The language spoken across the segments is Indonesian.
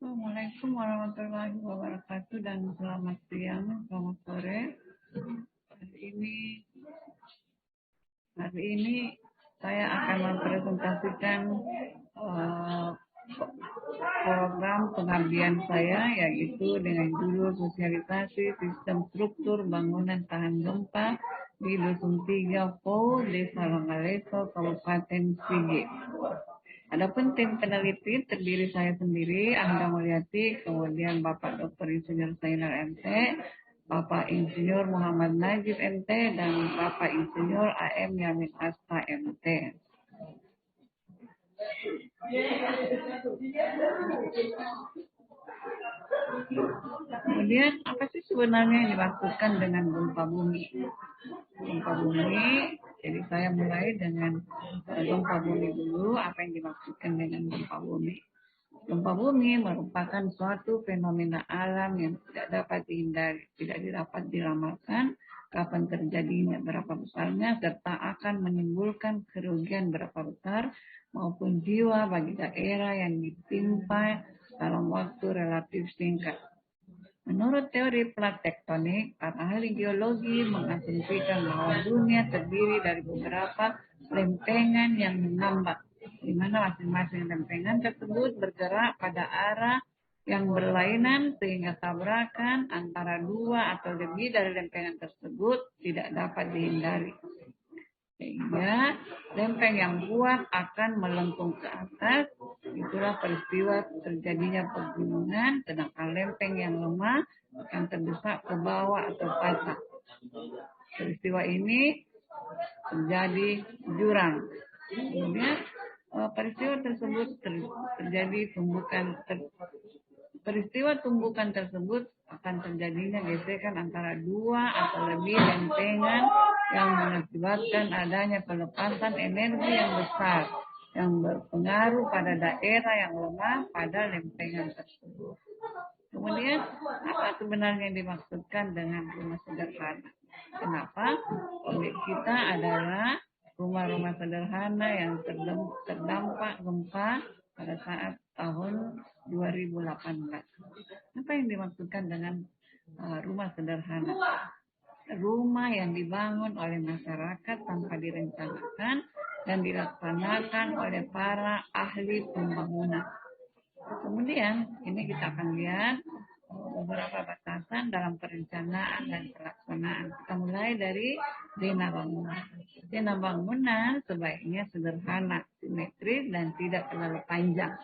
Assalamualaikum warahmatullahi wabarakatuh dan selamat siang, selamat sore. Hari ini saya akan mempresentasikan program pengabdian saya, yaitu dengan judul sosialisasi sistem struktur bangunan tahan gempa di Dusun 3 Po, Desa Longgaleso, Kabupaten Sigit. Adapun tim peneliti terdiri saya sendiri, Ahda Mulyati, kemudian Bapak Dr. Insinyur Zainal MT, Bapak Insinyur Muhammad Najib MT, dan Bapak Insinyur AM Yamin Asta MT. Kemudian apa sih sebenarnya yang dimaksudkan dengan gempa bumi? Gempa bumi, jadi saya mulai dengan gempa bumi dulu. Apa yang dimaksudkan dengan gempa bumi? Gempa bumi merupakan suatu fenomena alam yang tidak dapat dihindari, tidak dapat diramalkan kapan terjadinya, berapa besarnya, serta akan menimbulkan kerugian berapa besar maupun jiwa bagi daerah yang ditimpa dalam waktu relatif singkat. Menurut teori plat tektonik, para ahli geologi mengasumsikan bahwa dunia terdiri dari beberapa lempengan yang mengambang, di mana masing-masing lempengan tersebut bergerak pada arah yang berlainan sehingga tabrakan antara dua atau lebih dari lempengan tersebut tidak dapat dihindari. Sehingga lempeng yang kuat akan melengkung ke atas, itulah peristiwa terjadinya pegunungan, sedangkan lempeng yang lemah akan terdesak ke bawah atau patah. Peristiwa ini terjadi jurang. Kemudian peristiwa tersebut terjadi peristiwa tumbukan tersebut akan terjadinya gesekan antara dua atau lebih lempengan yang mengakibatkan adanya pelepasan energi yang besar yang berpengaruh pada daerah yang lemah pada lempengan tersebut. Kemudian apa sebenarnya yang dimaksudkan dengan rumah sederhana? Kenapa? Objek kita adalah rumah-rumah sederhana yang terdampak gempa pada saat tahun 2018. Apa yang dimaksudkan dengan rumah sederhana? Rumah yang dibangun oleh masyarakat tanpa direncanakan dan dilaksanakan oleh para ahli pembangunan. Kemudian ini kita akan lihat beberapa batasan dalam perencanaan dan pelaksanaan. Kita mulai dari zona bangunan. Zona bangunan sebaiknya sederhana, simetris, dan tidak terlalu panjang.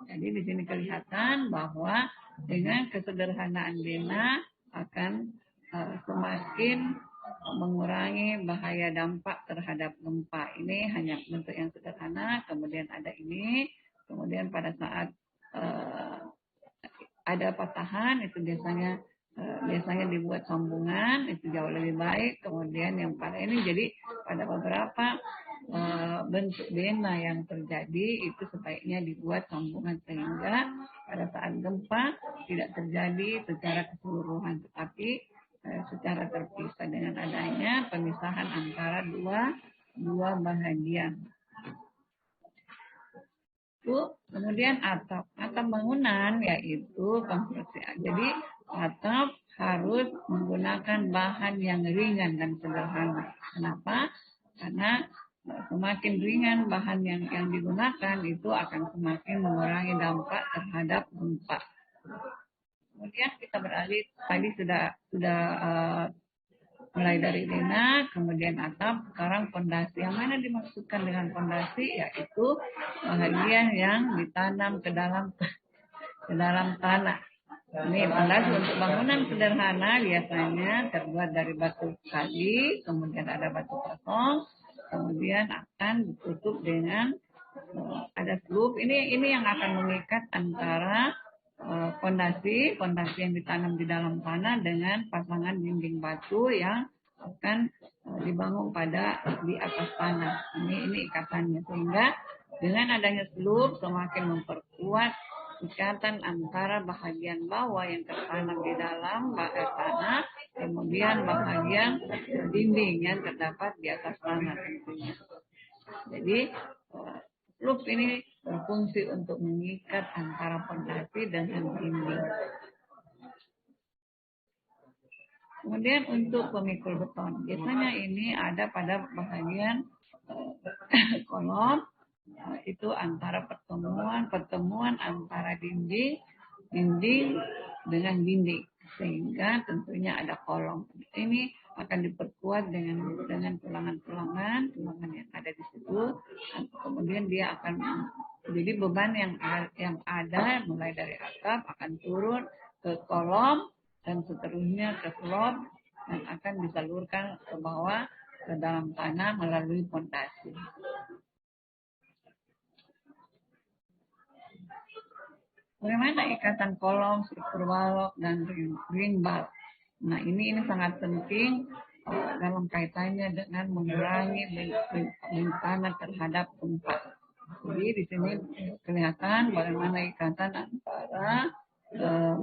Jadi di sini kelihatan bahwa dengan kesederhanaan zona akan semakin mengurangi bahaya dampak terhadap gempa. Ini hanya bentuk yang sederhana, kemudian ada ini, kemudian pada saat ada patahan itu biasanya dibuat sambungan, itu jauh lebih baik. Kemudian yang pada ini, jadi pada beberapa bentuk zona yang terjadi itu sebaiknya dibuat sambungan sehingga pada saat gempa tidak terjadi secara keseluruhan, tetapi secara terpisah dengan adanya pemisahan antara dua bahagian. Kemudian atap bangunan yaitu konstruksi. Jadi atap harus menggunakan bahan yang ringan dan sederhana. Kenapa? Karena semakin ringan bahan yang digunakan itu akan semakin mengurangi dampak terhadap gempa. Kemudian kita beralih, tadi sudah mulai dari zona, kemudian atap, sekarang fondasi. Yang mana dimaksudkan dengan fondasi? Yaitu bagian yang ditanam ke dalam tanah. Ini fondasi untuk bangunan sederhana biasanya terbuat dari batu kali, kemudian ada batu kosong, kemudian akan ditutup dengan ada sloop. Ini yang akan mengikat antara fondasi yang ditanam di dalam tanah dengan pasangan dinding batu yang akan dibangun di atas tanah. Ini ikatannya, sehingga dengan adanya sloop semakin memperkuat ikatan antara bahagian bawah yang tertanam di dalam tanah, kemudian bahagian dinding yang terdapat di atas tanah tentunya. Jadi sloop ini berfungsi untuk mengikat antara fondasi dengan dinding. Kemudian untuk pemikul beton, biasanya ini ada pada bagian kolom, itu antara pertemuan antara dinding dengan dinding, sehingga tentunya ada kolom. Ini akan diperkuat dengan tulangan yang ada di situ. Kemudian dia akan jadi beban yang ada mulai dari atap akan turun ke kolom dan seterusnya ke slab dan akan disalurkan ke bawah ke dalam tanah melalui fondasi. Bagaimana ikatan kolom, struktur balok, dan ring balok? Nah, ini sangat penting dalam kaitannya dengan mengurangi bencana terhadap gempa. Jadi di sini kelihatan bagaimana ikatan antara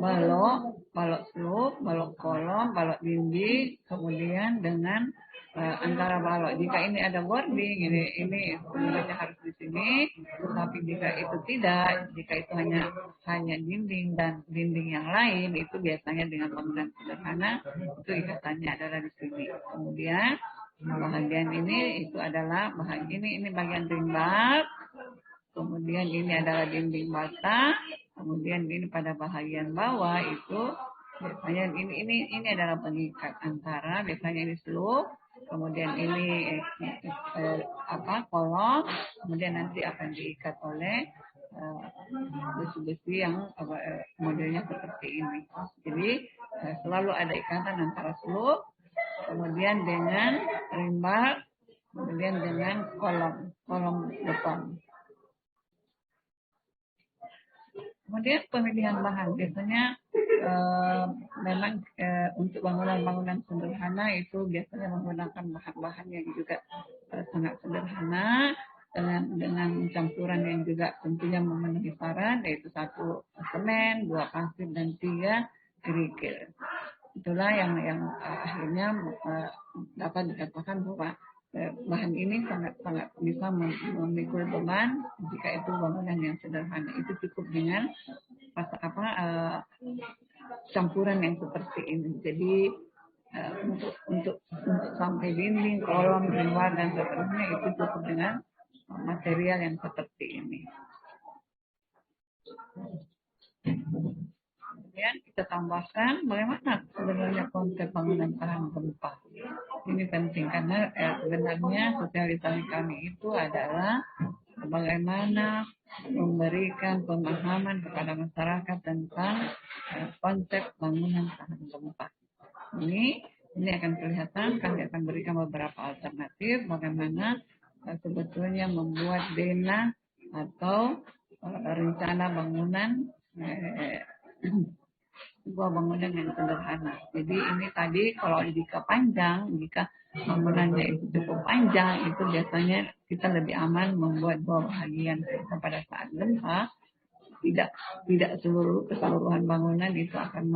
balok slab, balok kolom, balok dinding, kemudian dengan antara balok. Jika ini ada boarding, ini sebenarnya harus di sini, tetapi jika itu tidak, jika itu hanya dinding dan dinding yang lain, itu biasanya dengan bangunan sederhana, itu ikatannya adalah di sini. Kemudian bagian ini itu adalah ini bagian ring bulk, kemudian ini adalah dinding bata, kemudian ini pada bagian bawah itu biasanya ini adalah pengikat antara, biasanya ini slab, kemudian ini kolom, kemudian nanti akan diikat oleh besi-besi yang modelnya seperti ini. Jadi selalu ada ikatan antara slab, kemudian dengan ring bulk, kemudian dengan kolom beton. Kemudian pemilihan bahan, biasanya memang untuk bangunan-bangunan sederhana itu biasanya menggunakan bahan-bahan yang juga sangat sederhana dengan campuran yang juga tentunya memenuhi syarat, yaitu 1 semen, 2 pasir, dan 3 kerikil. Itulah yang akhirnya dapat dikatakan bahwa bahan ini sangat bisa memikul beban jika itu bangunan yang sederhana. Itu cukup dengan campuran yang seperti ini. Jadi untuk sampai dinding, kolom, luar dan seterusnya itu cukup dengan material yang seperti ini. Kemudian kita tambahkan bagaimana sebenarnya konsep bangunan tahan gempa. Ini penting karena sebenarnya sosialisasi kami itu adalah bagaimana memberikan pemahaman kepada masyarakat tentang konsep bangunan tahan gempa. Ini akan kelihatan, kami akan berikan beberapa alternatif bagaimana sebetulnya membuat dena atau rencana bangunan sebuah bangunan yang sederhana. Jadi ini tadi kalau jika bangunannya itu cukup panjang, itu biasanya kita lebih aman membuat 2 bagian. Pada saat gempa, tidak keseluruhan bangunan itu akan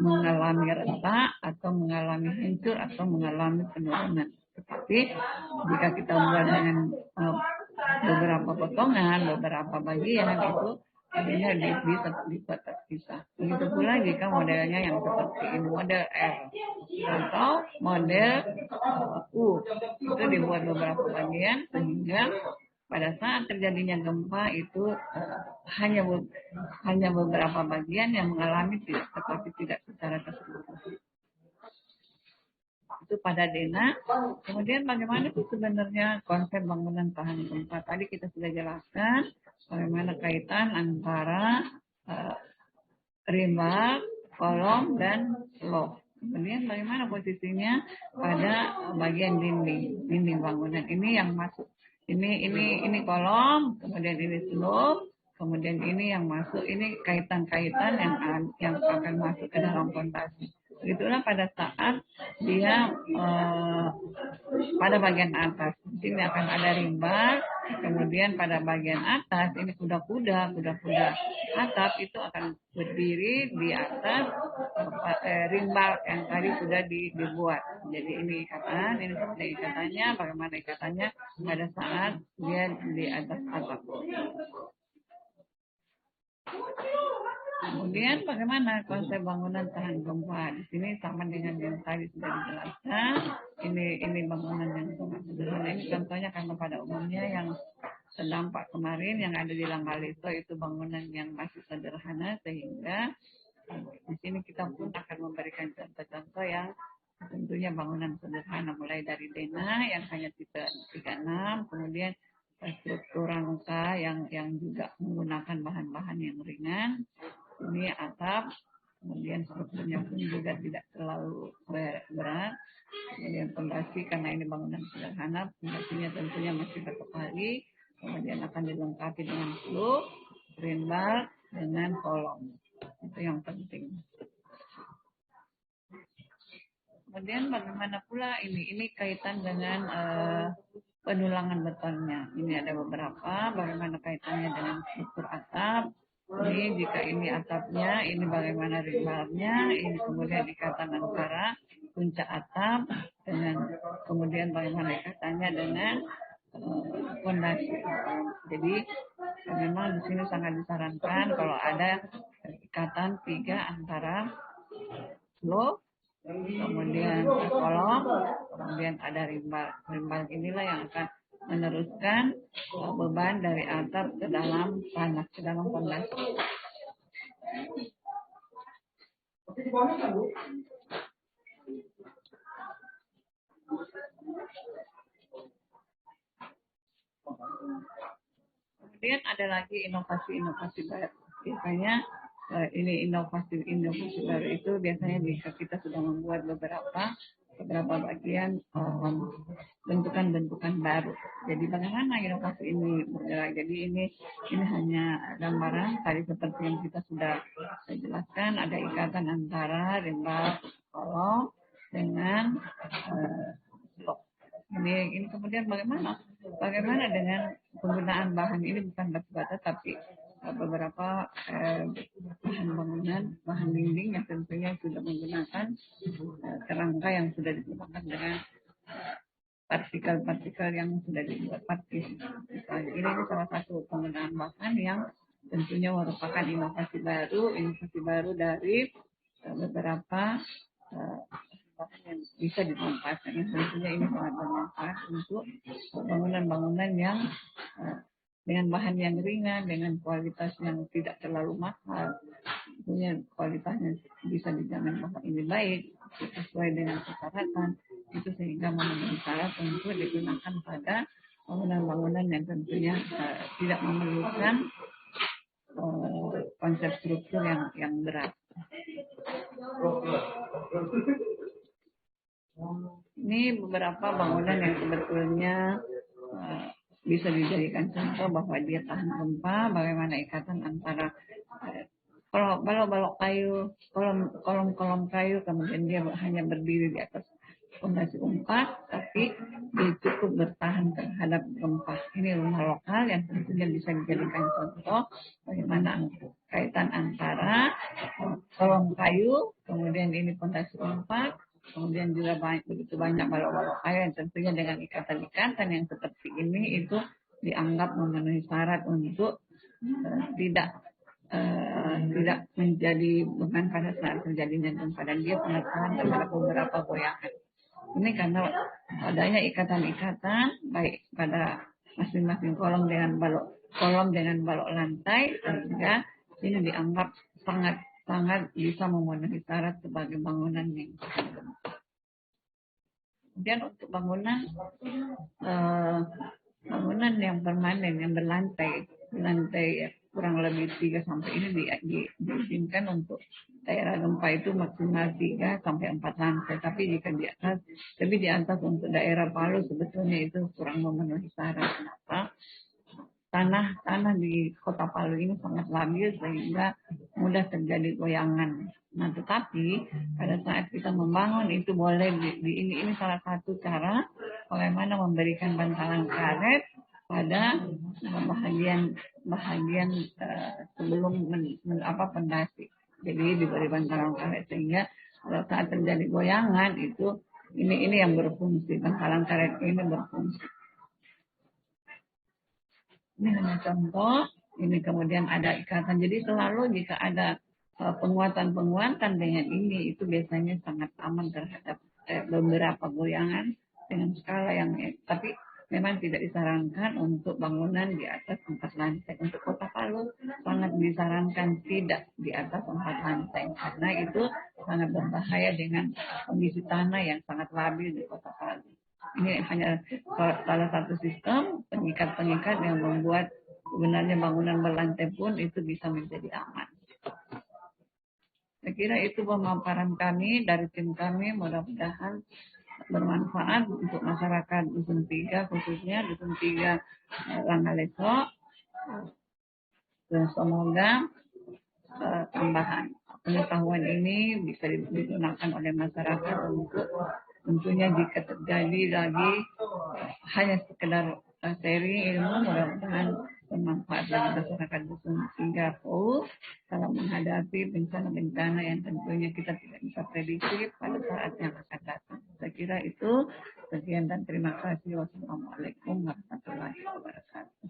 mengalami retak atau mengalami hancur atau mengalami penurunan. Tetapi jika kita buat dengan beberapa potongan, beberapa bagian, itu akhirnya bisa terpisah. Begitu pula jika modelnya yang seperti ini, model R atau model U, itu dibuat beberapa bagian sehingga pada saat terjadinya gempa itu hanya beberapa bagian yang mengalami tetapi tidak secara keseluruhan. Itu pada dena. Kemudian bagaimana sih sebenarnya konsep bangunan tahan gempa? Tadi kita sudah jelaskan bagaimana kaitan antara ring bulk, kolom, dan slab. Kemudian bagaimana posisinya pada bagian dinding bangunan. Ini yang masuk. Ini kolom, kemudian ini slab, kemudian ini yang masuk. Ini kaitan-kaitan yang akan masuk ke dalam fondasi. Begitulah pada saat dia pada bagian atas. Di sini akan ada rimba, kemudian pada bagian atas ini kuda-kuda atap itu akan berdiri di atas rimba yang tadi sudah dibuat. Jadi ini ikatan, ini seperti ikatannya, bagaimana ikatannya pada saat dia di atas atap. Kemudian bagaimana konsep bangunan tahan gempa? Di sini sama dengan yang tadi sudah dijelaskan. Ini bangunan yang sangat sederhana. Ini contohnya karena pada umumnya yang terdampak kemarin yang ada di Langgaliso itu bangunan yang masih sederhana, sehingga di sini kita pun akan memberikan contoh-contoh yang tentunya bangunan sederhana, mulai dari dena yang hanya tipe 36, kemudian struktur rangka yang juga menggunakan bahan-bahan yang ringan. Ini atap, kemudian strukturnya pun juga tidak terlalu berat. Kemudian fondasi, karena ini bangunan sederhana, fondasinya tentunya masih batu kali, kemudian akan dilengkapi dengan fluk, rimba, dengan kolom. Itu yang penting. Kemudian bagaimana pula ini kaitan dengan penulangan betonnya. Ini ada beberapa, bagaimana kaitannya dengan struktur atap. Ini jika ini atapnya, ini bagaimana rimbalnya, ini kemudian ikatan antara puncak atap dengan kemudian bagaimana ikatannya dengan fondasi. Jadi memang di sini sangat disarankan kalau ada ikatan 3 antara blok, kemudian kolom, kemudian ada rimbal. Rimbal inilah yang akan meneruskan beban dari atap ke dalam tanah, ke dalam fondasi. Kemudian ada lagi inovasi-inovasi baru. Biasanya ini inovasi baru itu biasanya jika kita sudah membuat beberapa bagian bentukan-bentukan baru. Jadi bagaimana inovasi ini bergerak? Jadi ini hanya gambaran tadi seperti yang kita sudah jelaskan, ada ikatan antara rimba kolom dengan blok. Ini kemudian bagaimana dengan penggunaan bahan ini, bukan batu bata tapi beberapa bahan bangunan, bahan dinding yang tentunya sudah menggunakan kerangka yang sudah digunakan dengan partikel-partikel yang sudah dibuat partisi. Ini salah satu penggunaan bahan yang tentunya merupakan inovasi baru dari beberapa bahan yang bisa dimanfaatkan. Tentunya ini sangat bermanfaat untuk bangunan-bangunan yang dengan bahan yang ringan, dengan kualitas yang tidak terlalu mahal. Tentunya kualitasnya bisa dijamin bahwa ini baik, sesuai dengan persyaratan, itu sehingga memenuhi syarat untuk digunakan pada bangunan-bangunan yang tentunya tidak memerlukan konsep struktur yang berat. Ini beberapa bangunan yang sebetulnya bisa dijadikan contoh bahwa dia tahan gempa, bagaimana ikatan antara balok-balok kayu, kolom kayu, kemudian dia hanya berdiri di atas fondasi 4, tapi dia cukup bertahan terhadap gempa. Ini rumah lokal yang tentunya bisa dijadikan contoh bagaimana kaitan antara kolom kayu, kemudian ini fondasi 4, kemudian juga begitu banyak balok-balok kayu yang tentunya dengan ikatan-ikatan yang seperti ini itu dianggap memenuhi syarat untuk tidak menjadi beban pada saat terjadinya gempa, dan dia pengertian terhadap beberapa goyangan. Ini karena adanya ikatan-ikatan baik pada masing-masing kolom dengan balok lantai, sehingga ini dianggap sangat bisa memenuhi syarat sebagai bangunan yang tahan gempa. Kemudian untuk bangunan yang permanen, yang berlantai kurang lebih 3 sampai ini diizinkan untuk daerah gempa itu maksimal 3 sampai 4 lantai. Tapi jika di atas untuk daerah Palu sebetulnya itu kurang memenuhi syarat. Kenapa? tanah di Kota Palu ini sangat labil sehingga mudah terjadi goyangan. Nah, tetapi pada saat kita membangun itu boleh ini salah satu cara bagaimana memberikan bantalan karet pada bahagian sebelum pondasi. Jadi diberi bantalan karet sehingga pada saat terjadi goyangan itu ini yang berfungsi, bantalan karet ini berfungsi. Ini hanya contoh, ini kemudian ada ikatan. Jadi selalu jika ada penguatan dengan ini itu biasanya sangat aman terhadap beberapa goyangan dengan skala yang tapi memang tidak disarankan untuk bangunan di atas 4 lantai. Untuk Kota Palu sangat disarankan tidak di atas 4 lantai karena itu sangat berbahaya dengan kondisi tanah yang sangat labil di Kota Palu. Ini hanya salah satu sistem pengikat-pengikat yang membuat sebenarnya bangunan berlantai pun itu bisa menjadi aman. Saya kira itu pemaparan kami dari tim kami, mudah-mudahan bermanfaat untuk masyarakat Dusun 3, khususnya Dusun 3 Langaleso. Dan semoga tambahan pengetahuan ini bisa digunakan oleh masyarakat untuk tentunya jika terjadi lagi hanya sekedar sharing ilmu, mudah-mudahan bermanfaat bagi masyarakat Dusun 3 Palu dalam menghadapi bencana-bencana yang tentunya kita tidak bisa prediksi pada saat yang akan datang. Saya kira itu. Sekian dan terima kasih. Wassalamualaikum warahmatullahi wabarakatuh.